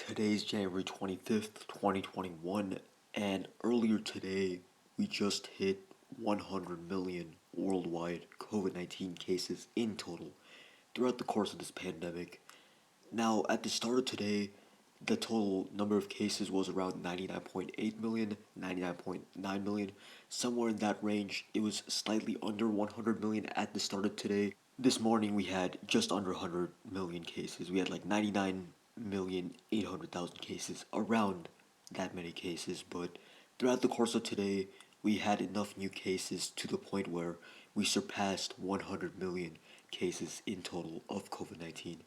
Today's January 25th, 2021, and earlier today we just hit 100 million worldwide COVID-19 cases in total throughout the course of this pandemic. Now, at the start of today, the total number of cases was around 99.8 million, 99.9 million, somewhere in that range. It was slightly under 100 million at the start of today. This morning we had just under 100 million cases. We had like 99,800,000 cases, around that many cases, but throughout the course of today, we had enough new cases to the point where we surpassed 100 million cases in total of COVID 19.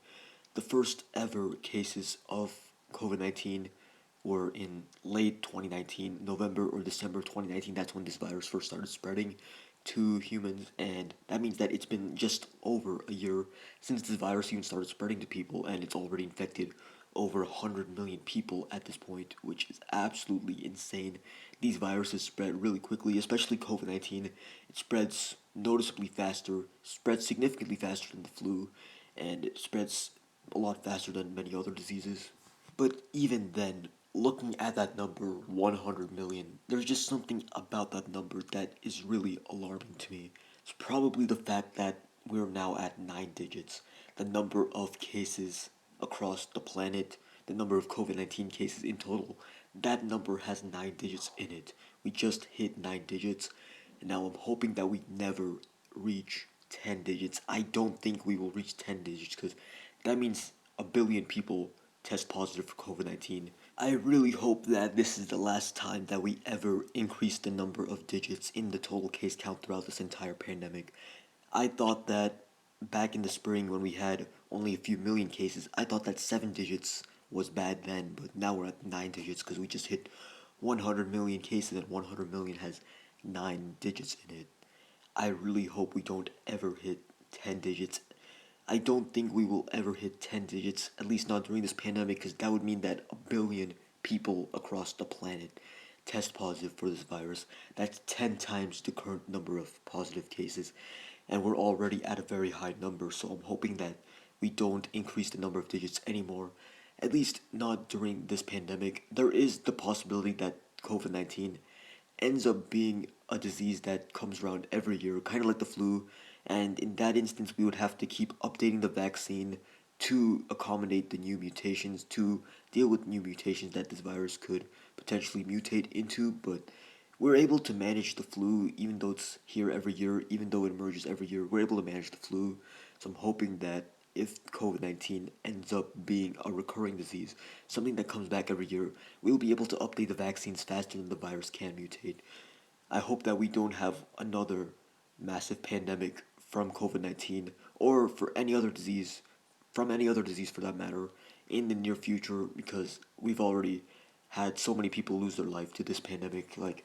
The first ever cases of COVID 19 were in late 2019, November or December 2019. That's when this virus first started spreading to humans, and that means that it's been just over a year since this virus even started spreading to people, and it's already infected over 100 million people at this point, which is absolutely insane. These viruses spread really quickly, especially COVID 19. It spreads noticeably faster, spreads significantly faster than the flu, and it spreads a lot faster than many other diseases. But even then, looking at that number, 100 million, there's just something about that number that is really alarming to me. It's probably the fact that we're now at 9 digits. The number of cases across the planet, the number of COVID 19 cases in total, that number has 9 digits in it. We just hit 9 digits, and now I'm hoping that we never reach 10 digits. I don't think we will reach 10 digits because that means a billion people test positive for COVID 19. I really hope that this is the last time that we ever increase the number of digits in the total case count throughout this entire pandemic. I thought that back in the spring when we had only a few million cases, I thought that 7 digits was bad then, but now we're at 9 digits because we just hit 100 million cases and 100 million has 9 digits in it. I really hope we don't ever hit 10 digits. I don't think we will ever hit 10 digits, at least not during this pandemic, because that would mean that a billion people across the planet test positive for this virus. That's 10 times the current number of positive cases, and we're already at a very high number, so I'm hoping that we don't increase the number of digits anymore, at least not during this pandemic. There is the possibility that COVID 19 ends up being a disease that comes around every year, kind of like the flu. And in that instance, we would have to keep updating the vaccine to accommodate the new mutations, to deal with new mutations that this virus could potentially mutate into. But we're able to manage the flu even though it's here every year, even though it emerges every year. We're able to manage the flu. So I'm hoping that if COVID 19 ends up being a recurring disease, something that comes back every year, we'll be able to update the vaccines faster than the virus can mutate. I hope that we don't have another massive pandemic from COVID 19 or for any other disease, from any other disease for that matter, in the near future because we've already had so many people lose their life to this pandemic. Like,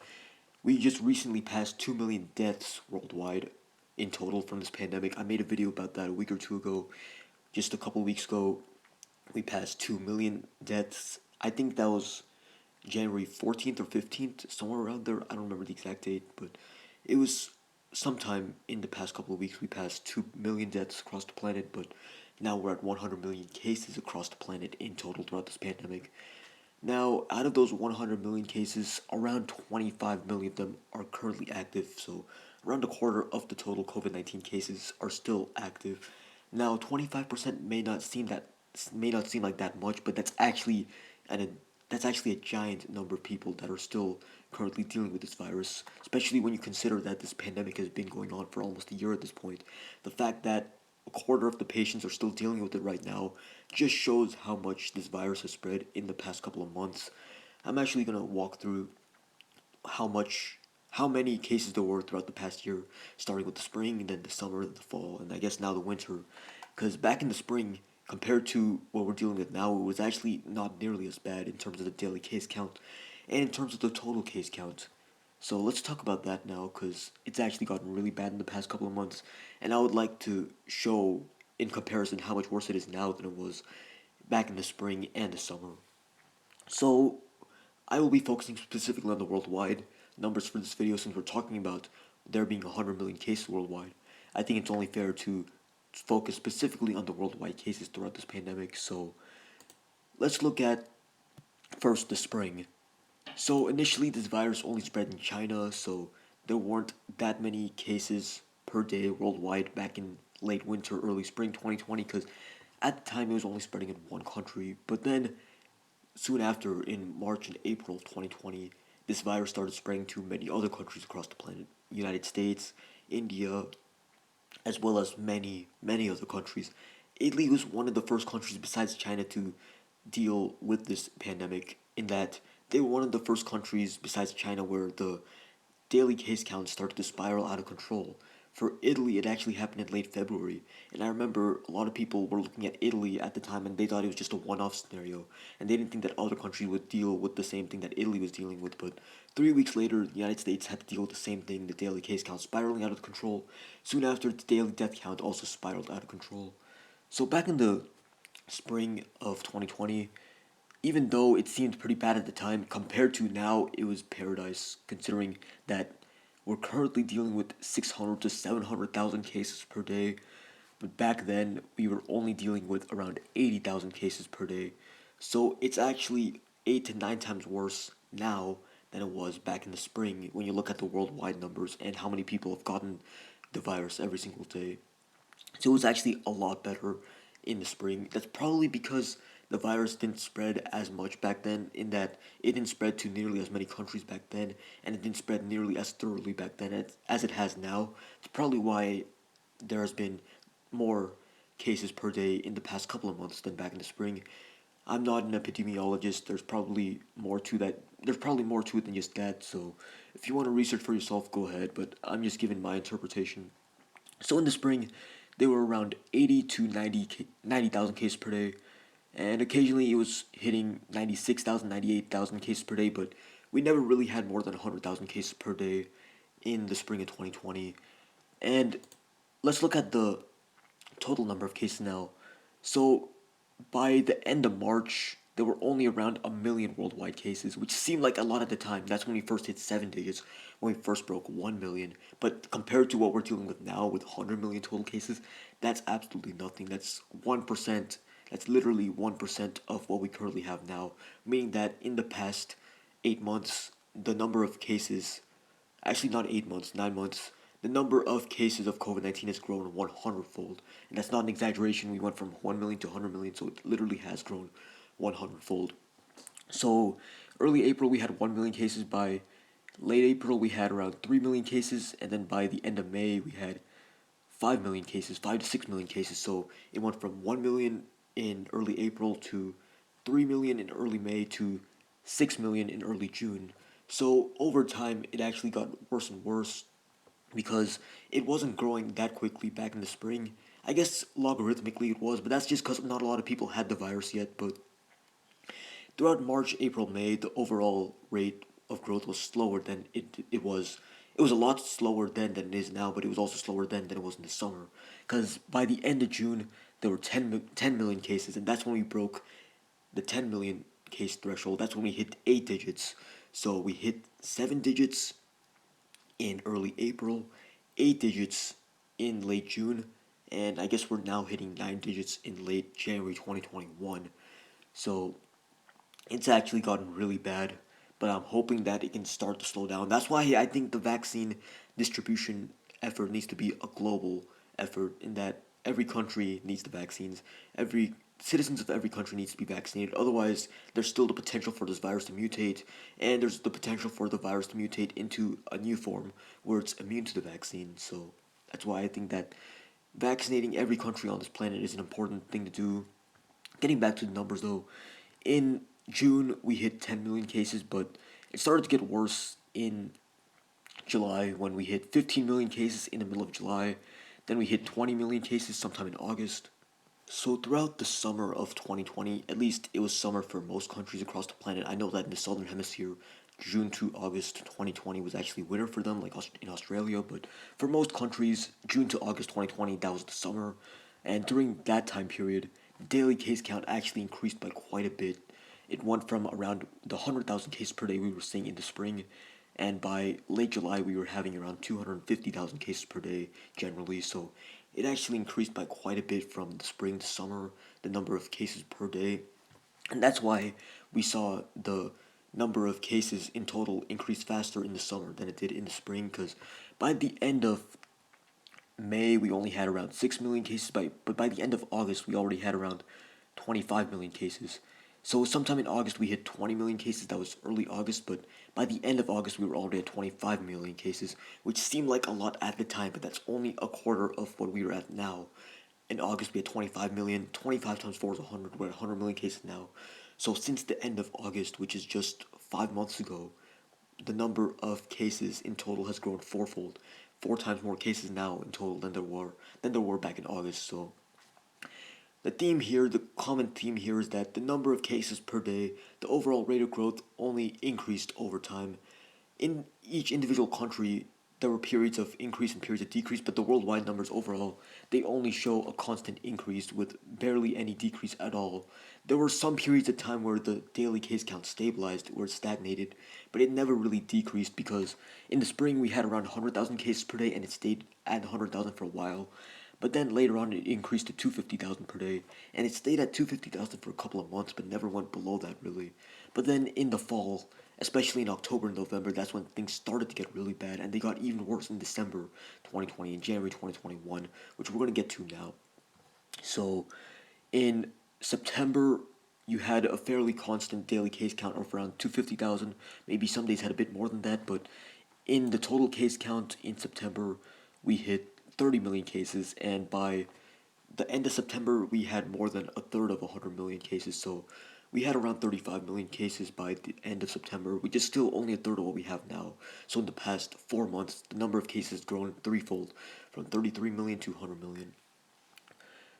we just recently passed 2 million deaths worldwide in total from this pandemic. I made a video about that a week or two ago. Just a couple weeks ago, we passed 2 million deaths. I think that was January 14th or 15th, somewhere around there. I don't remember the exact date, but it was sometime in the past couple of weeks we passed 2 million deaths across the planet, but now we're at 100 million cases across the planet in total throughout this pandemic. Now, out of those 100 million cases, around 25 million of them are currently active, so around a quarter of the total COVID 19 cases are still active. Now, 25% may not seem like that much, but an that's actually a giant number of people that are still currently dealing with this virus, especially when you consider that this pandemic has been going on for almost a year at this point. The fact that a quarter of the patients are still dealing with it right now just shows how much this virus has spread in the past couple of months. I'm actually going to walk through how many cases there were throughout the past year, starting with the spring and then the summer, the fall, and I guess now the winter. Because back in the spring, compared to what we're dealing with now, it was actually not nearly as bad in terms of the daily case count and in terms of the total case count. So let's talk about that now because it's actually gotten really bad in the past couple of months, and I would like to show in comparison how much worse it is now than it was back in the spring and the summer. So I will be focusing specifically on the worldwide numbers for this video since we're talking about there being 100 million cases worldwide. I think it's only fair to focus specifically on the worldwide cases throughout this pandemic. So let's look at First, the spring. So initially, this virus only spread in China, so there weren't that many cases per day worldwide back in late winter, early spring 2020, because at the time it was only spreading in one country. But then, soon after, in March and April of 2020, this virus started spreading to many other countries across the planet: United States, India, as well as many, many other countries. Italy was one of the first countries besides China to deal with this pandemic, in that they were one of the first countries besides China where the daily case count started to spiral out of control. For Italy, it actually happened in late February, and I remember a lot of people were looking at Italy at the time and they thought it was just a one off scenario, and they didn't think that other countries would deal with the same thing that Italy was dealing with. But 3 weeks later, the United States had to deal with the same thing, the daily case count spiraling out of control. Soon after, the daily death count also spiraled out of control. So, back in the spring of 2020, even though it seemed pretty bad at the time, compared to now, it was paradise, considering that we're currently dealing with 600 to 700,000 cases per day, but back then we were only dealing with around 80,000 cases per day. So it's actually 8 to 9 times worse now than it was back in the spring when you look at the worldwide numbers and how many people have gotten the virus every single day. So it was actually a lot better in the spring. That's probably because the virus didn't spread as much back then, in that it didn't spread to nearly as many countries back then, and it didn't spread nearly as thoroughly back then as it has now. It's probably why there has been more cases per day in the past couple of months than back in the spring. I'm not an epidemiologist. There's probably more to that. There's probably more to it than just that. So, if you want to research for yourself, go ahead. But I'm just giving my interpretation. So in the spring, they were around 80 to 90,000 cases per day, and occasionally it was hitting 96,000, 98,000 cases per day, but we never really had more than 100,000 cases per day in the spring of 2020. And let's look at the total number of cases now. So by the end of March, there were only around a million worldwide cases, which seemed like a lot at the time. That's when we first hit seven digits, when we first broke 1 million. But compared to what we're dealing with now, with 100 million total cases, that's absolutely nothing. That's 1%. That's literally 1% of what we currently have now, meaning that in the past 8 months, the number of cases, actually not 8 months, 9 months, the number of cases of COVID 19 has grown 100-fold. And that's not an exaggeration. We went from 1 million to 100 million, so it literally has grown 100-fold. So early April, we had 1 million cases. By late April, we had around 3 million cases. And then by the end of May, we had 5 million cases, 5 to 6 million cases. So it went from 1 million in early April to 3 million in early May to 6 million in early June. So over time, it actually got worse and worse because it wasn't growing that quickly back in the spring. I guess logarithmically it was, but that's just because not a lot of people had the virus yet. But throughout March, April, May, the overall rate of growth was slower than it was. It was a lot slower then than it is now, but it was also slower then than it was in the summer. Because by the end of June, there were 10 million cases, and that's when we broke the 10 million case threshold. That's when we hit 8 digits. So we hit 7 digits in early April, 8 digits in late June, and I guess we're now hitting 9 digits in late January 2021. So it's actually gotten really bad, but I'm hoping that it can start to slow down. That's why I think the vaccine distribution effort needs to be a global effort, in that every country needs the vaccines. Every citizens of every country needs to be vaccinated. Otherwise, there's still the potential for this virus to mutate, and there's the potential for the virus to mutate into a new form where it's immune to the vaccine. So that's why I think that vaccinating every country on this planet is an important thing to do. Getting back to the numbers though, in June we hit 10 million cases, but it started to get worse in July when we hit 15 million cases in the middle of July. Then we hit 20 million cases sometime in August. So throughout the summer of 2020, at least it was summer for most countries across the planet. I know that in the southern hemisphere, June to August 2020 was actually winter for them, like in Australia. But for most countries, June to August 2020, that was the summer. And during that time period, the daily case count actually increased by quite a bit. It went from around the 100,000 cases per day we were seeing in the spring, and by late July we were having around 250,000 cases per day generally. So it actually increased by quite a bit from the spring to summer, the number of cases per day. And that's why we saw the number of cases in total increase faster in the summer than it did in the spring, because by the end of May we only had around 6 million cases, but by the end of August we already had around 25 million cases. So sometime in August we hit 20 million cases. That was early August, but by the end of August we were already at 25 million cases, which seemed like a lot at the time, but that's only a quarter of what we are at now. In August we had 25 million. 25 times 4 is 100. We're at 100 million cases now. So since the end of August, which is just 5 months ago, the number of cases in total has grown fourfold. Four times more cases now in total than there were back in August. So the common theme here is that the number of cases per day, the overall rate of growth only increased over time. In each individual country, there were periods of increase and periods of decrease, but the worldwide numbers overall, they only show a constant increase with barely any decrease at all. There were some periods of time where the daily case count stabilized or stagnated, but it never really decreased because in the spring we had around 100,000 cases per day and it stayed at 100,000 for a while. But then later on, it increased to 250,000 per day, and it stayed at 250,000 for a couple of months, but never went below that really. But then in the fall, especially in October and November, that's when things started to get really bad, and they got even worse in December 2020 and January 2021, which we're going to get to now. So in September, you had a fairly constant daily case count of around 250,000. Maybe some days had a bit more than that, but in the total case count in September, we hit 30 million cases, and by the end of September, we had more than a third of 100 million cases. So we had around 35 million cases by the end of September, which is still only a third of what we have now. So in the past 4 months, the number of cases has grown threefold from 33 million to 100 million.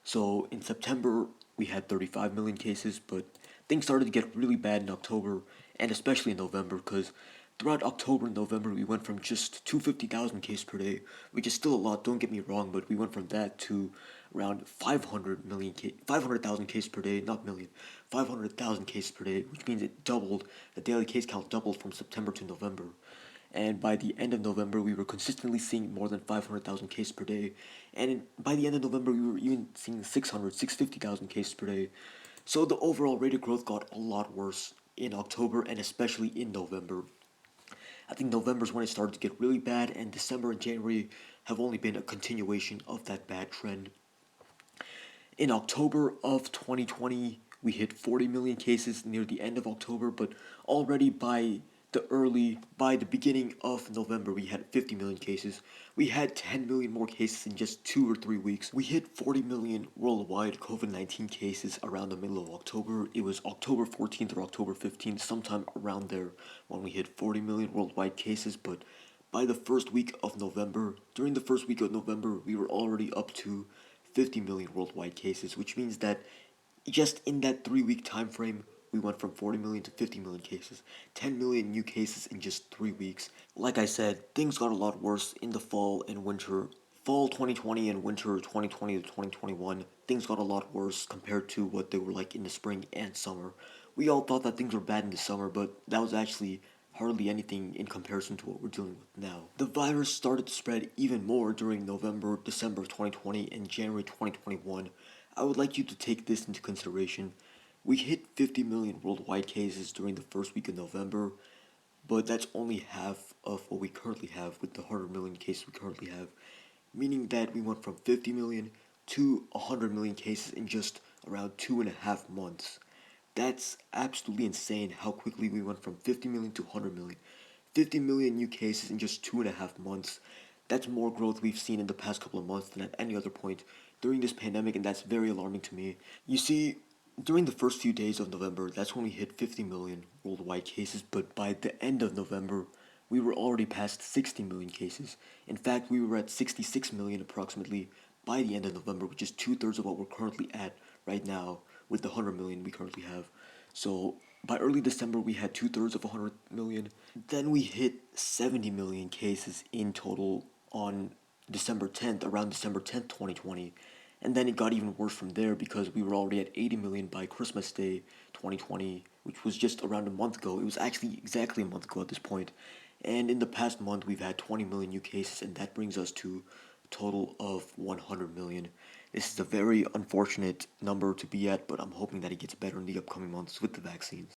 So in September, we had 35 million cases, but things started to get really bad in October and especially in November because throughout October and November, we went from just 250,000 cases per day, which is still a lot, don't get me wrong, but we went from that to around 500,000 cases per day, not million, 500,000 cases per day, which means it doubled, the daily case count doubled from September to November. And by the end of November, we were consistently seeing more than 500,000 cases per day. And by the end of November, we were even seeing 650,000 cases per day. So the overall rate of growth got a lot worse in October and especially in November. I think November is when it started to get really bad, and December and January have only been a continuation of that bad trend. In October of 2020, we hit 40 million cases near the end of October, but already by the beginning of November, we had 50 million cases. We had 10 million more cases in just 2 or 3 weeks. We hit 40 million worldwide COVID-19 cases around the middle of October. It was October 14th or October 15th, sometime around there, when we hit 40 million worldwide cases. But by the first week of November, during the first week of November, we were already up to 50 million worldwide cases, which means that just in that 3 week time frame, we went from 40 million to 50 million cases. 10 million new cases in just 3 weeks. Like I said, things got a lot worse in the fall and winter. Fall 2020 and winter 2020 to 2021, things got a lot worse compared to what they were like in the spring and summer. We all thought that things were bad in the summer, but that was actually hardly anything in comparison to what we're dealing with now. The virus started to spread even more during November, December 2020, and January 2021. I would like you to take this into consideration. We hit 50 million worldwide cases during the first week of November, but that's only half of what we currently have with the 100 million cases we currently have, meaning that we went from 50 million to 100 million cases in just around 2.5 months. That's absolutely insane how quickly we went from 50 million to 100 million. 50 million new cases in just 2.5 months. That's more growth we've seen in the past couple of months than at any other point during this pandemic, and that's very alarming to me. You see, during the first few days of November, that's when we hit 50 million worldwide cases, but by the end of November, we were already past 60 million cases. In fact, we were at 66 million approximately by the end of November, which is two-thirds of what we're currently at right now with the 100 million we currently have. So by early December, we had two-thirds of 100 million. Then we hit 70 million cases in total on December 10th, around December 10th, 2020. And then it got even worse from there because we were already at 80 million by Christmas Day 2020, which was just around a month ago. It was actually exactly a month ago at this point. And in the past month, we've had 20 million new cases, and that brings us to a total of 100 million. This is a very unfortunate number to be at, but I'm hoping that it gets better in the upcoming months with the vaccines.